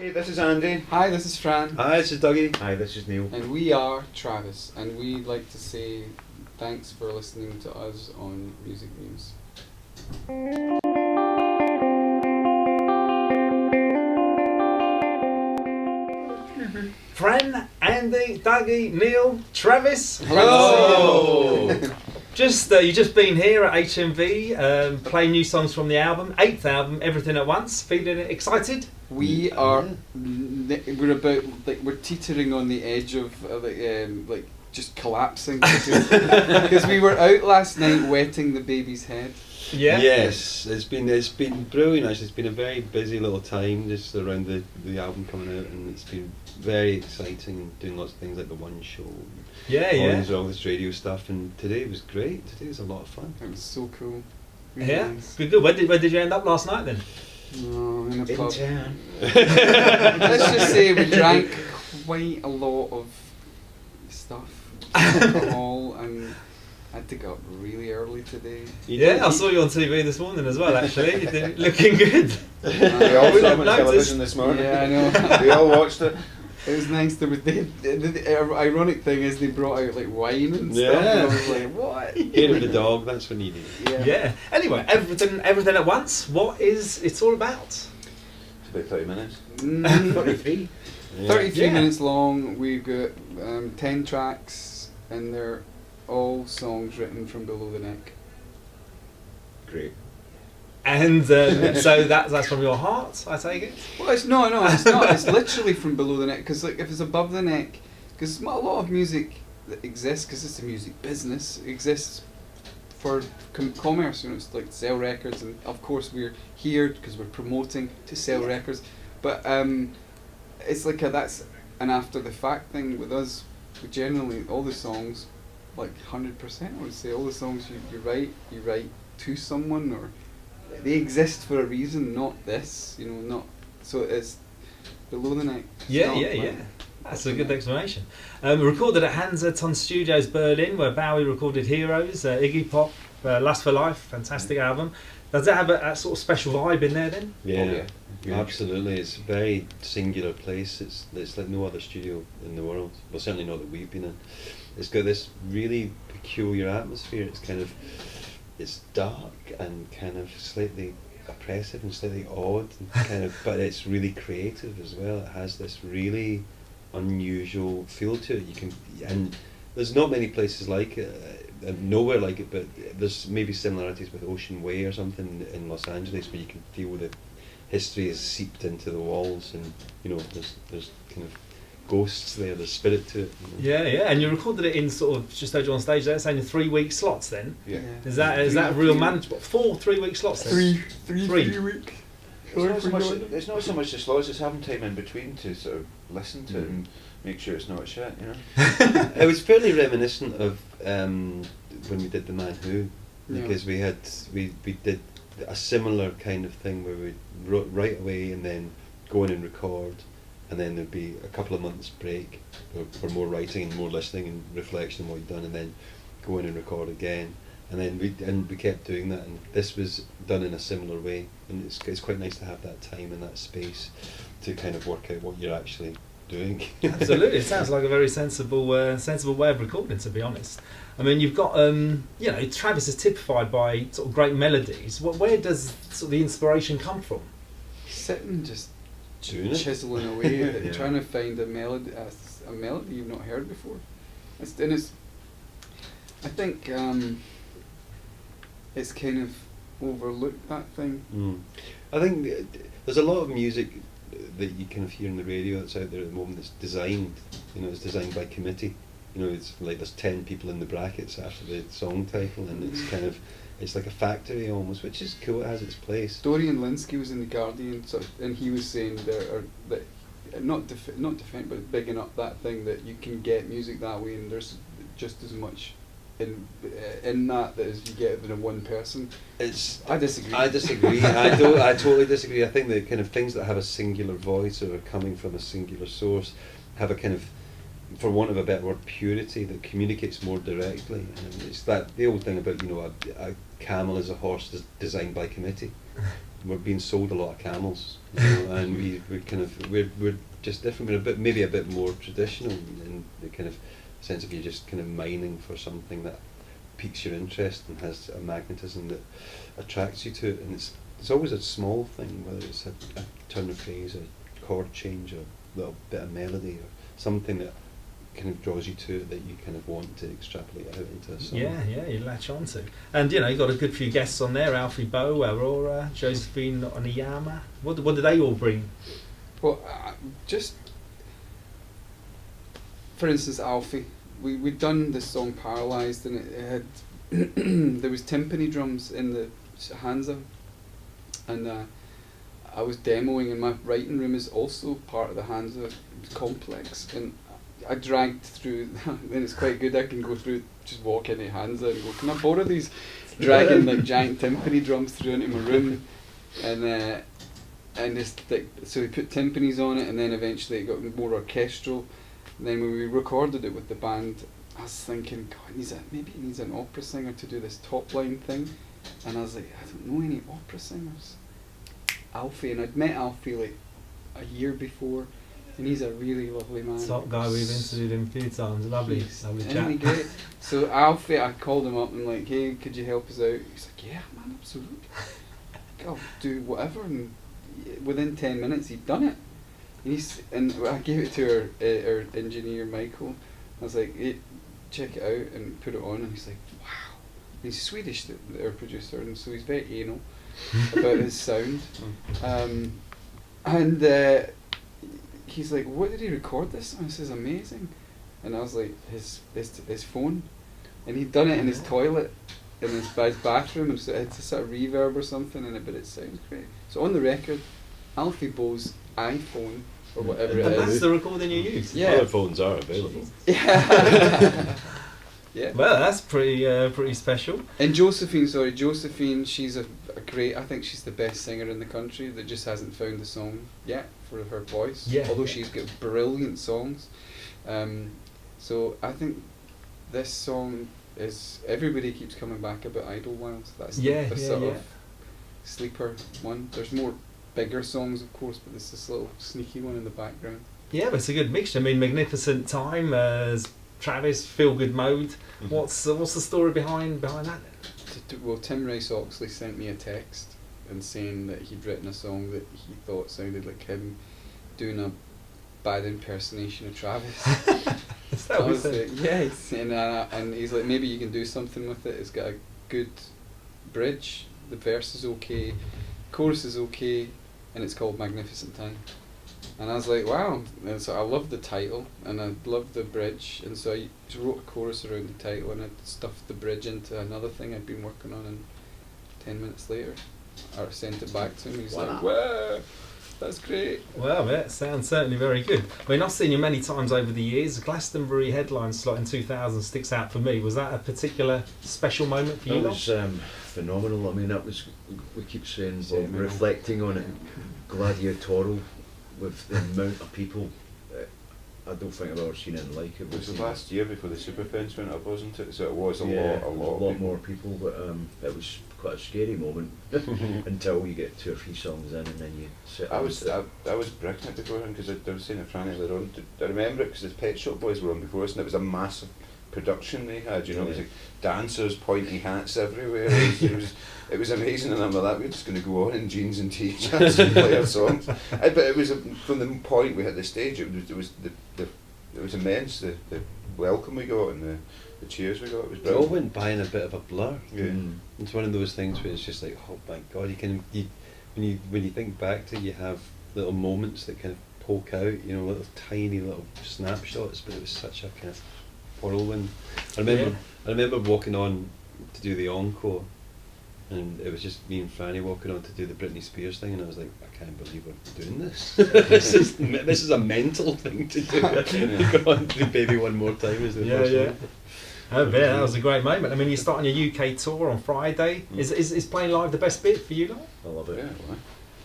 Hey, this is Andy. Hi, this is Fran. Hi, this is Dougie. Hi, this is Neil. And we are Travis, and we'd like to say thanks for listening to us on Music News. Fran, Andy, Dougie, Neil, Travis. Hello. You just been here at HMV, playing new songs from the album, 8th album, Everything at Once. Feeling excited? We are. We're teetering on the edge of just collapsing because we were out last night wetting the baby's head. Yeah. Yes, it's been brilliant. Actually, it's been a very busy little time just around the album coming out, and it's been very exciting and doing lots of things like the one show. All this radio stuff, and today was great. Today was a lot of fun. It was so cool. Really Yeah, nice. good. Where did you end up last night then? No, in a In pub. town. Let's just say we drank quite a lot of stuff, alcohol, and I had to get up really early today. I saw you on TV this morning as well. Actually, you're looking good. We all wouldn't saw have it on noticed. television this morning. Yeah, I know. We all watched it. It was nice. The ironic thing is they brought out like wine and stuff. Yeah. And I was like, what? Hair of the dog, that's what you need. Yeah. Anyway, everything at once. What is it's all about? It's about 30 minutes. 33. Yeah. 33 Yeah. minutes long. We've got 10 tracks, and they're all songs written from below the neck. Great. And so that's from your heart, I take it. Well, it's no, it's not. It's literally from below the neck. Because like if it's above the neck, because a lot of music that exists, because it's a music business, exists for commerce. You know, it's like sell records, and of course we're here because we're promoting to sell records. But it's like that's an after the fact thing with us. We generally all the songs, like 100%, I would say all the songs you write to someone, or they exist for a reason, not this, not so it's below the neck. Yeah. That's a good explanation. Recorded at Hansaton Studios Berlin, where Bowie recorded Heroes, Iggy Pop, Last for Life, fantastic album. Does it have a sort of special vibe in there then? Yeah, Yeah. absolutely. It's a very singular place. It's like no other studio in the world. Well, certainly not that we've been in. It's got this really peculiar atmosphere. It's dark and kind of slightly oppressive and slightly odd, and but it's really creative as well. It has this really unusual feel to it. And there's not many places like it, nowhere like it, but there's maybe similarities with Ocean Way or something in Los Angeles, where you can feel the history is seeped into the walls, and there's kind of ghosts there, there's spirit to it. Yeah, and you recorded it in sort of just as you're on stage there, saying in 3-week slots then? Yeah. Is that real manageable? 4 3-week slots then? Three weeks. It's not so much the slows, it's having time in between to sort of listen to it and make sure it's not shit, It was fairly reminiscent of when we did The Man Who, because we did a similar kind of thing where we wrote right away and then go in and record, and then there'd be a couple of months break for more writing and more listening and reflection on what you'd done, and then go in and record again, and then we kept doing that, and this was done in a similar way, and it's quite nice to have that time and that space to kind of work out what you're actually doing. Absolutely, it sounds like a very sensible way of recording, to be honest. I mean, you've got Travis is typified by sort of great melodies. Where does sort of the inspiration come from? Sitting just Doing it. chiseling away at Yeah. trying to find a melody you've not heard before. I think it's kind of overlooked, that thing. I think there's a lot of music that you kind of hear on the radio that's out there at the moment that's designed, it's designed by committee. It's like there's 10 people in the brackets after the song title, and it's like a factory almost, which is cool. It has its place. Dorian Linsky was in the Guardian, and he was saying not defend, but bigging up that thing that you can get music that way, and there's just as much in that as you get in one person. I disagree. I totally disagree. I think the kind of things that have a singular voice or are coming from a singular source have a kind of, for want of a better word, purity that communicates more directly. And it's that the old thing about a camel is a horse designed by committee. we're being sold a lot of camels, you know, and we're just different. We're maybe a bit more traditional in the kind of sense of you're just kind of mining for something that piques your interest and has a magnetism that attracts you to it, and it's always a small thing, whether it's a turn of phrase, a chord change, or a little bit of melody, or something that kind of draws you to it that you kind of want to extrapolate out into a song. Yeah, you latch on to. And you got a good few guests on there: Alfie Bow, Aurora, Josephine Oniyama. What did they all bring? Well, just for instance, Alfie, we'd done this song Paralyzed, and it had there was timpani drums in the Hansa, and I was demoing, and my writing room is also part of the Hansa complex, and I dragged through, and it's quite good. I can go through, just walk into Hansa and go, can I borrow these? Dragging like giant timpani drums through into my room, and it's like, so we put timpanis on it, and then eventually it got more orchestral. And then when we recorded it with the band, I was thinking, God, maybe it needs an opera singer to do this top line thing, and I was like, I don't know any opera singers. Alfie, and I'd met Alfie like a year before. And he's a really lovely man. Top guy, we've interviewed him a few times. Lovely chat. Great. So Alfie, I called him up and like, hey, could you help us out? He's like, yeah, man, absolutely. I'll do whatever. And within 10 minutes, he'd done it. And I gave it to our engineer Michael. I was like, hey, check it out and put it on. And he's like, wow. And he's Swedish, our producer, and so he's very anal about his sound. He's like, what did he record this on? This is amazing. And I was like, his phone. And he'd done it in his toilet, in his bathroom, and so it's a sort of reverb or something in it, but it sounds great. So on the record, Alfie Bow's iPhone, or whatever it and is. that's the recording you use? Yeah. Other phones are available. Yeah. Yeah. Well, that's pretty special. And Josephine, she's a great, I think she's the best singer in the country that just hasn't found the song yet for her voice. Yeah. Although she's got brilliant songs. So I think this song is, everybody keeps coming back about Idlewild. That's the sort of sleeper one. There's more bigger songs, of course, but there's this little sneaky one in the background. Yeah, but it's a good mixture. I mean, Magnificent Time, Travis, Feel Good Mode. Mm-hmm. What's the story behind that? Well, Tim Rice Oxley sent me a text and saying that he'd written a song that he thought sounded like him doing a bad impersonation of Travis. Is that what he said? Yes, and he's like, maybe you can do something with it. It's got a good bridge, the verse is okay, chorus is okay, and it's called Magnificent Time. And I was like, wow. And so I loved the title, and I loved the bridge, and so I wrote a chorus around the title, and I stuffed the bridge into another thing I'd been working on, and 10 minutes later I sent it back to him. He's like, wow, that's great. Well, that sounds certainly very good. I mean, I've seen you many times over the years. The Glastonbury headline slot in 2000 sticks out for me. Was that a particular special moment for you? That was phenomenal. I mean, that was, we keep saying, reflecting on it, gladiatorial with the amount of people. I don't think I've ever seen anything like it. It was the last year before the Super Fence went up, wasn't it? So it was a lot more people, but it was quite a scary moment until you get 2 or 3 songs in and then you sit. I was bricking it beforehand because I was saying to Fran earlier on. I remember it because the Pet Shop Boys were on before us, and it was a massive production they had. It was like dancers, pointy hats everywhere. It was amazing, and I'm like, we're just going to go on in jeans and t-shirts and play our songs. But it was from the point we hit the stage, it was immense. The welcome we got and the cheers we got. It was brilliant. It all went by in a bit of a blur. Yeah. It's one of those things where it's just like, oh my God, when you think back to it, you have little moments that kind of poke out, little tiny little snapshots, but it was such a kind of whirlwind. I remember walking on to do the encore, and it was just me and Franny walking on to do the Britney Spears thing, and I was like, I can't believe we're doing this. this is a mental thing to do. Go on to do Baby One More Time is the first one. Oh, yeah, that was a great moment. I mean, you're starting your UK tour on Friday. Is playing live the best bit for you, lot? I love it.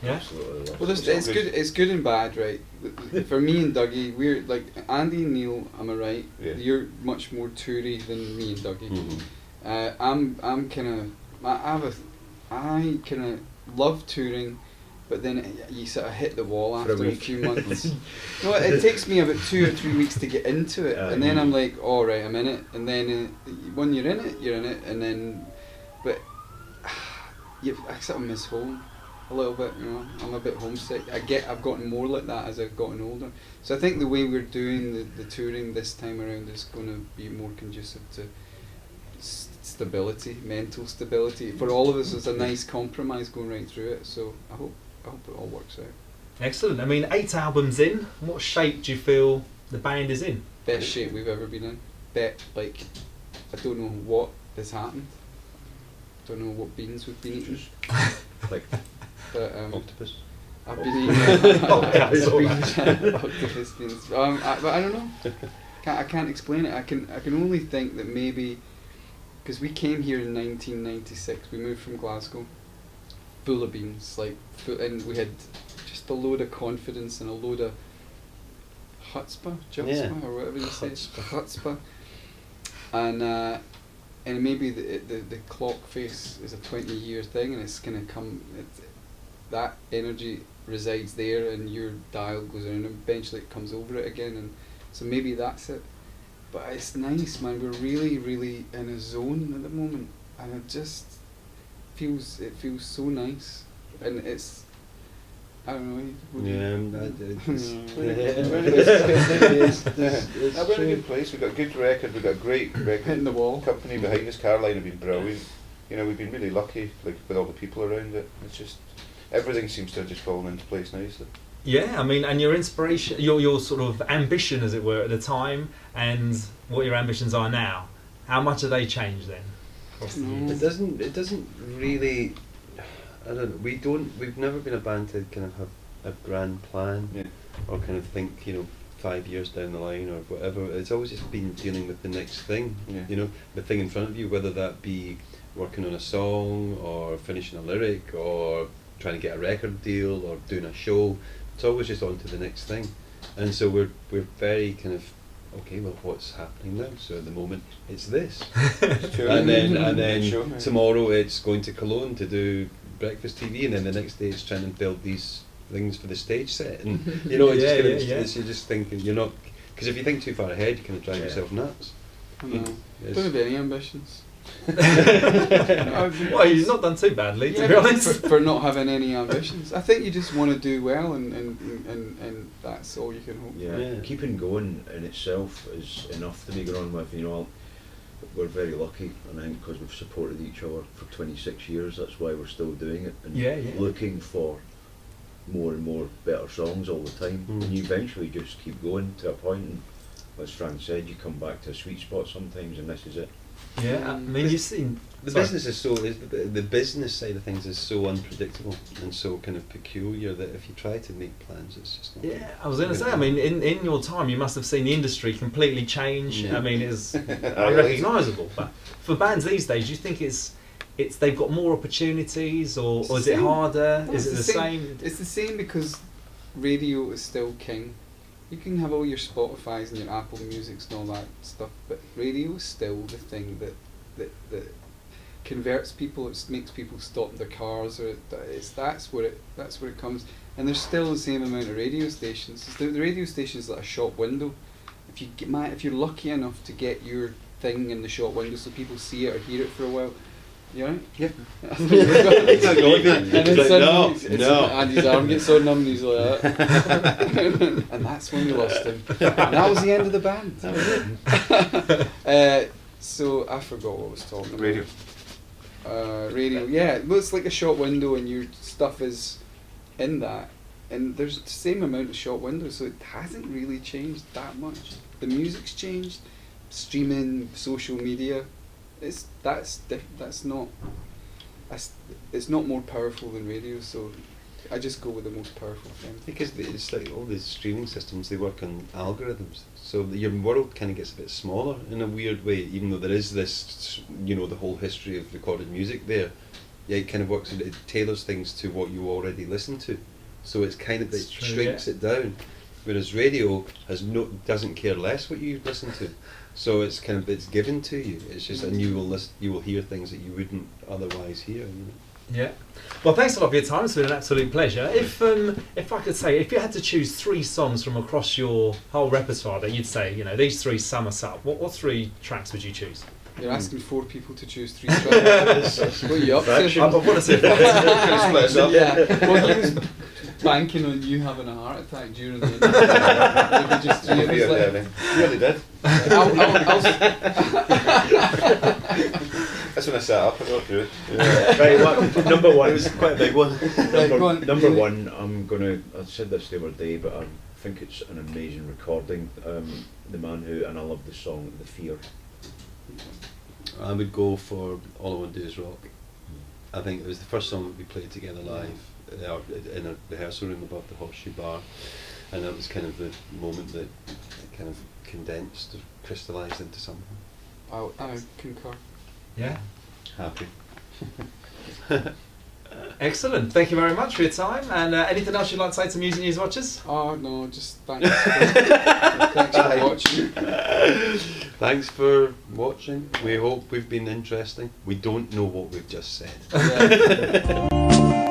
Yeah. Absolutely. Well, it's good. It's good and bad, right? For me and Dougie, we're like Andy and Neil. Am I right? Yeah. You're much more toury than me and Dougie. Mm-hmm. I'm kind of. I kind of love touring, but then you sort of hit the wall For a after a week. few months. No, it takes me about 2 or 3 weeks to get into it, and then I'm like, all right, I'm in it. And then when you're in it, and then, but I sort of miss home a little bit. You know, I'm a bit homesick. I've gotten more like that as I've gotten older. So I think the way we're doing the touring this time around is going to be more conducive to stability, mental stability for all of us. It's a nice compromise going right through it. So I hope it all works out. Excellent. I mean, 8 albums in. What shape do you feel the band is in? Best shape we've ever been in. Like, I don't know what has happened. Don't know what beans we've been eating. Like But octopus. I've been eating Octopus beans. octopus beans. But I don't know. I can't explain it. I can only think that maybe because we came here in 1996. We moved from Glasgow, full of beans, and we had just a load of confidence and a load of chutzpah, or whatever you say, chutzpah, and maybe the clock face is a 20-year thing, and it's gonna come. That energy resides there, and your dial goes in, and eventually it comes over it again, and so maybe that's it. But it's nice, man. We're really, really in a zone at the moment, and it just feels so nice, and it's. I don't know. We're in a good place. We've got a good record. We've got a great record. Hitting the wall. Company behind us. Caroline have been brilliant. You know, we've been really lucky, like with all the people around it. It's just everything seems to have just fallen into place nicely. Yeah, I mean, and your inspiration, your sort of ambition, as it were, at the time, and what your ambitions are now. How much have they changed then? It doesn't really. I don't know. We've never been a band to kind of have a grand plan, or kind of think, 5 years down the line or whatever. It's always just been dealing with the next thing, the thing in front of you, whether that be working on a song or finishing a lyric or trying to get a record deal or doing a show. It's always just on to the next thing, and so we're very kind of okay. Well, what's happening now? So at the moment, it's this, and then tomorrow it's going to Cologne to do breakfast TV, and then the next day it's trying to build these things for the stage set, and you're just thinking you're not, because if you think too far ahead, you kind of drive yourself nuts. I know. Don't have any ambitions. Well, you've not done too badly, to be honest. For not having any ambitions. I think you just want to do well, and that's all you can hope. Yeah, keeping going in itself is enough to be going on with. We're very lucky, and I think because we've supported each other for 26 years, that's why we're still doing it, and looking for more and more better songs all the time. And you eventually just keep going to a point, and as Fran said, you come back to a sweet spot sometimes, and this is it. Yeah, I mean, you've seen the business is the business side of things is so unpredictable and so kind of peculiar that if you try to make plans, it's just not. Yeah, I was going to say. I mean, in your time, you must have seen the industry completely change. I mean, it's unrecognisable. But for bands these days, do you think it's they've got more opportunities, or is it harder? Well, is it the same? It's the same because radio is still king. You can have all your Spotifys and your Apple Musics and all that stuff, but radio is still the thing that converts people. It makes people stop their cars, or that's where it comes. And there's still the same amount of radio stations. The radio station is like a shop window. If you're lucky enough to get your thing in the shop window, so people see it or hear it for a while. You know? Yeah. And his arm gets so numb and he's like that. And that's when we lost him. And that was the end of the band. So I forgot what I was talking about. Radio, yeah. Well, it's like a shop window and your stuff is in that. And there's the same amount of shop windows, so it hasn't really changed that much. The music's changed, streaming, social media. It's not more powerful than radio, so I just go with the most powerful thing. Because it's like all these streaming systems, they work on algorithms, so your world kind of gets a bit smaller in a weird way, even though there is this, the whole history of recorded music there. Yeah, it kind of works, it tailors things to what you already listen to, so it's kind of, it shrinks it down, whereas radio doesn't care less what you listen to. So it's kind of, it's given to you. It's just, and you will hear things that you wouldn't otherwise hear. Yeah. Well, thanks a lot for your time. It's been an absolute pleasure. If I could say, if you had to choose 3 songs from across your whole repertoire that you'd say, these 3 sum us up, what 3 tracks would you choose? You're asking 4 people to choose 3 tracks. What are you up to? I want to say Split us up. Yeah. Well, he was banking on you having a heart attack during the interview. Maybe just 3 of us. You really did. That's when I sat up and got through it. Yeah. Right, number 1 was quite a big one. Number 1, I said this the other day, but I think it's an amazing recording. The man who, and I love the song, The Fear. I would go for All I Want to Do Is Rock. I think it was the first song that we played together live in a rehearsal room above the Horseshoe Bar, and that was kind of the moment that kind of condensed or crystallised into something. I concur. Yeah. Happy. Excellent. Thank you very much for your time. And anything else you'd like to say to Music News watchers? Oh no, just thanks. Thanks for watching. Thanks for watching. We hope we've been interesting. We don't know what we've just said. Yeah.